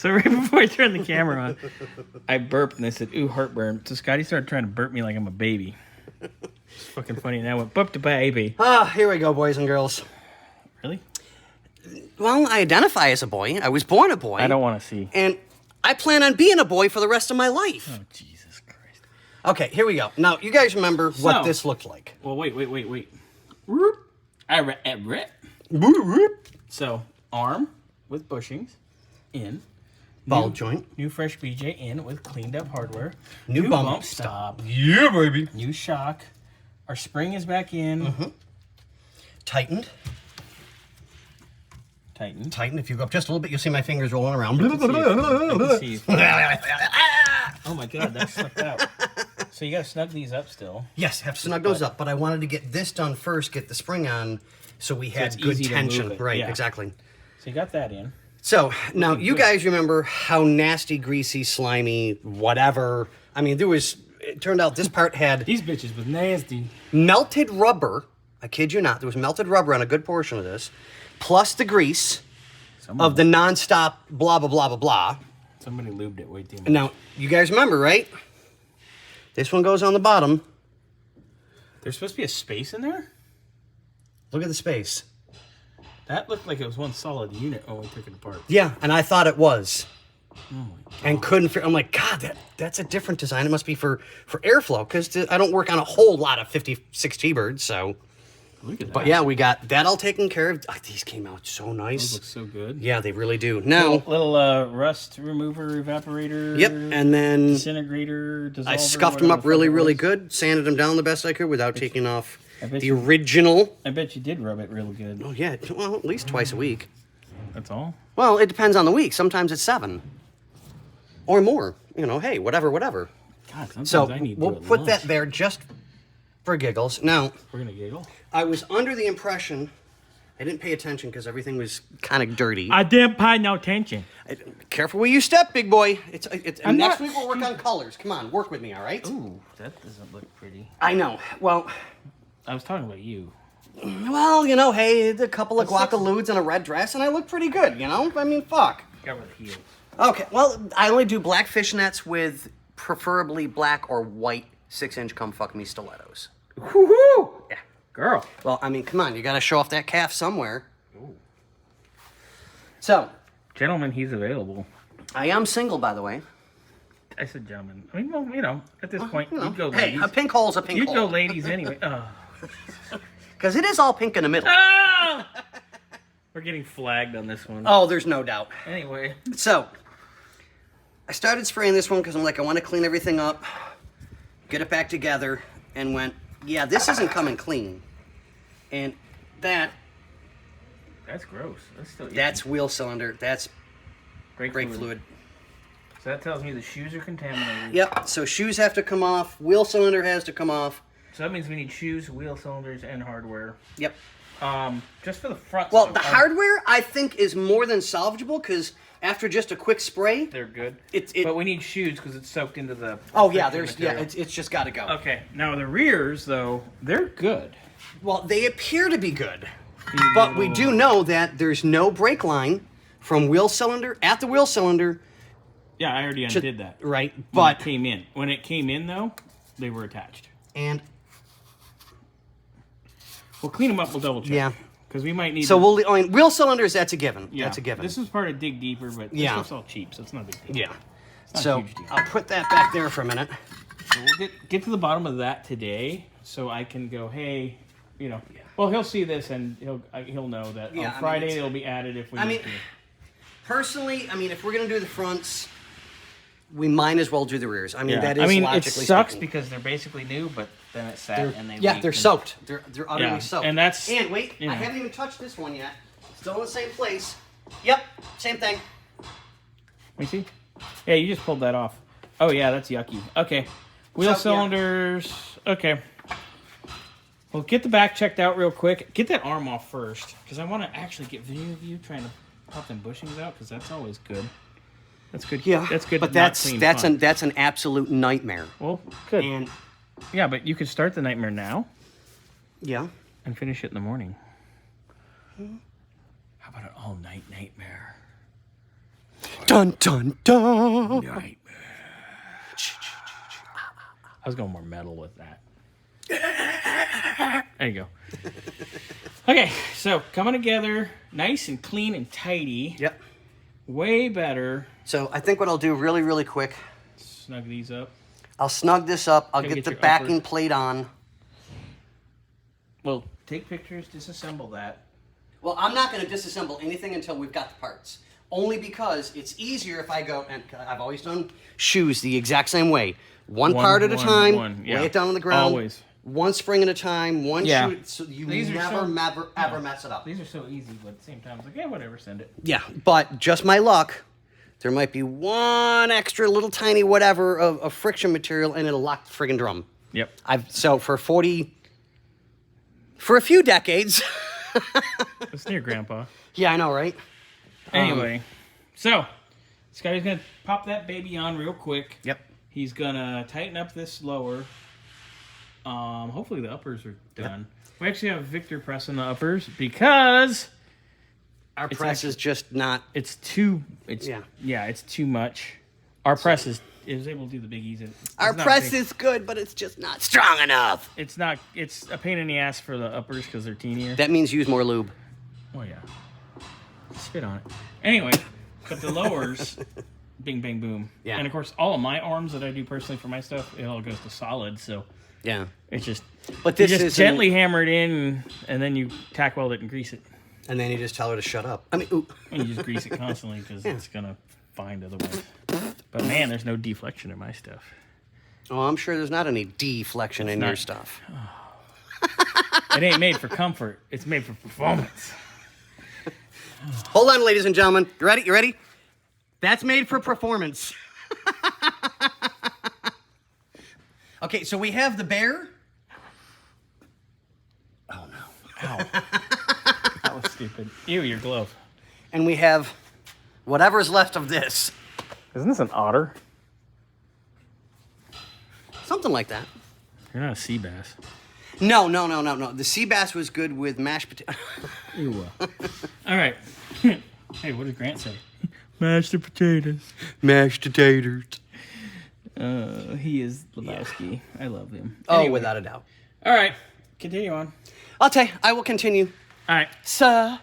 So right before I turned the camera on, I burped and I said, ooh, heartburn. So Scotty started trying to burp me like I'm a baby. It's fucking funny. And I went, burp to baby. Here we go, boys and girls. Really? Well, I identify as a boy. I was born a boy. I don't want to see. And I plan on being a boy for the rest of my life. Oh, Jesus Christ. Okay, here we go. Now, you guys remember what this looked like. Well, wait. So, arm with bushings in. Ball joint. New fresh BJ in with cleaned up hardware. New bump stop. Yeah, baby. New shock. Our spring is back in. Mm-hmm. Tightened. Tighten. If you go up just a little bit, you'll see my fingers rolling around. Oh my God, that slipped out. So you got to snug these up still. Yes, have to snug those up, but I wanted to get this done first, get the spring on, so we had good tension. Right, yeah. Exactly. So you got that in. So, now, you guys remember how nasty, greasy, slimy, whatever. I mean, it turned out this part had... These bitches was nasty. Melted rubber. I kid you not. There was melted rubber on a good portion of this. Plus the grease of the nonstop blah, blah, blah, blah, blah. Somebody lubed it way too much. Now, you guys remember, right? This one goes on the bottom. There's supposed to be a space in there? Look at the space. That looked like it was one solid unit when we took it apart. Yeah, and I thought it was. Oh my God. And couldn't figure... I'm like, God, that's a different design. It must be for airflow, because I don't work on a whole lot of 56 T-birds, so... Look at that. But yeah, we got that all taken care of. Oh, these came out so nice. Those look so good. Yeah, they really do. Now, little rust remover, evaporator. Yep, and then disintegrator, dissolver. I scuffed them up really good, sanded them down the best I could without taking off the original. I bet you did rub it real good. Oh yeah, well, at least twice a week. That's all? Well, it depends on the week. Sometimes it's 7 or more. You know, hey, whatever. God, sometimes So I need to we'll put that there just for giggles. Now, we're gonna giggle. I was under the impression, I didn't pay attention because everything was kind of dirty. I didn't pay no attention. Careful where you step, big boy. Next week we'll work stupid. on colors. Come on, work with me, all right? Ooh, that doesn't look pretty. I know. Well, I was talking about you. Well, you know, hey, a couple of guacaludes and a red dress, and I look pretty good, you know? I mean, fuck. Got rid of the heels. Okay, well, I only do black fishnets with preferably black or white 6-inch come fuck me stilettos. Woohoo! Yeah. Girl. Well, I mean, come on, you gotta show off that calf somewhere. Ooh. So. Gentlemen, he's available. I am single, by the way. I said gentlemen. I mean, well, you know, at this point, you'd go hey, ladies. a pink hole's a pink hole. You'd go ladies anyway. Oh. Because it is all pink in the middle. Oh! We're getting flagged on this one. Oh, there's no doubt. Anyway. So, I started spraying this one because I'm like, I want to clean everything up, get it back together, and went, yeah, this isn't coming clean. And that's gross. That's wheel cylinder. That's brake fluid. So that tells me the shoes are contaminated. Yep. So shoes have to come off. Wheel cylinder has to come off. So that means we need shoes, wheel cylinders, and hardware. Yep. Just for the front. Well, the hardware I think is more than salvageable because after just a quick spray, they're good. But we need shoes because it's soaked into the. Oh yeah, it's just got to go. Okay. Now the rears though, they're good. Well, they appear to be good, but we do know that there's no brake line from wheel cylinder at the wheel cylinder. Yeah, I already undid that. Right, but when it came in though, they were attached. And we'll clean them up. We'll double check. Yeah, because we might need. So wheel cylinders. That's a given. Yeah, that's a given. This is part of dig deeper, but this stuff's all cheap, so it's not a big deal. Yeah. So I'll put that back there for a minute. So we'll get to the bottom of that today, so I can go, hey. You know, well, he'll see this and he'll know that on Friday it'll be added if we need to. Personally, if we're gonna do the fronts, we might as well do the rears. I mean, that is logically it sucks speaking. because they're basically new, but then it's sat and they they're soaked. They're utterly soaked. And I haven't even touched this one yet. Still in the same place. Yep, same thing. Let me see. Yeah, you just pulled that off. Oh yeah, that's yucky. Okay, wheel cylinders. Yeah. Okay. Well, get the back checked out real quick. Get that arm off first, because I want to actually get video of you trying to pop them bushings out, because that's always good. That's good. Yeah, that's good. But that's an absolute nightmare. Well, good. Yeah, but you could start the nightmare now. Yeah. And finish it in the morning. How about an all-night nightmare? Dun, dun, dun. Nightmare. I was going more metal with that. There you go. Okay, so coming together nice and clean and tidy. Yep. Way better. So I think what I'll do really, really quick, Snug these up. I'll snug this up. I'll Gotta get get the your backing upper- plate on. Well, take pictures, disassemble that. Well, I'm not going to disassemble anything until we've got the parts. Only because it's easier if I go, and I've always done shoes the exact same way. One part at a time, yeah. lay it down on the ground. Always. One spring at a time, one Yeah. shoe, so you These are never, so- ever mess it up. These are so easy, but at the same time, it's like, yeah, whatever, send it. Yeah, but just my luck, there might be one extra little tiny whatever of friction material and it'll lock the friggin' drum. Yep. So for a few decades. It's near Grandpa. Yeah, I know, right? Anyway, so Scotty's gonna pop that baby on real quick. Yep. He's gonna tighten up this lower. Hopefully the uppers are done. We actually have Victor pressing the uppers because Our press is just not. it's too. It's Yeah. it's too much. Our press is able to do the biggies. Our press is good, but it's just not strong enough. It's not. It's a pain in the ass for the uppers because they're teenier. That means use more lube. Oh yeah. Spit on it. Anyway, but the lowers, bing bang boom. Yeah. And of course, all of my arms that I do personally for my stuff, it all goes to solid. So Yeah. it's just. But You this just is gently hammer it in, and then you tack weld it and grease it. And then you just tell her to shut up. I mean, ooh. And you just grease it constantly because it's gonna find otherwise. But man, there's no deflection in my stuff. Oh, I'm sure there's not any deflection in your not. stuff. It ain't made for comfort. It's made for performance. Hold on, ladies and gentlemen. You ready? You ready? That's made for performance. Okay, so we have the bear. Oh, no. Ow. That was stupid. Ew, your glove. And we have whatever's left of this. Isn't this an otter? Something like that. You're not a sea bass. No. The sea bass was good with mashed potato. Ew. All right. Hey, what did Grant say? Mashed potatoes. Mashed potatoes. He is Lebowski. I love him. Oh, Anyway. without a doubt. All right. Continue on. I'll tell you, I will continue. All right. Sir.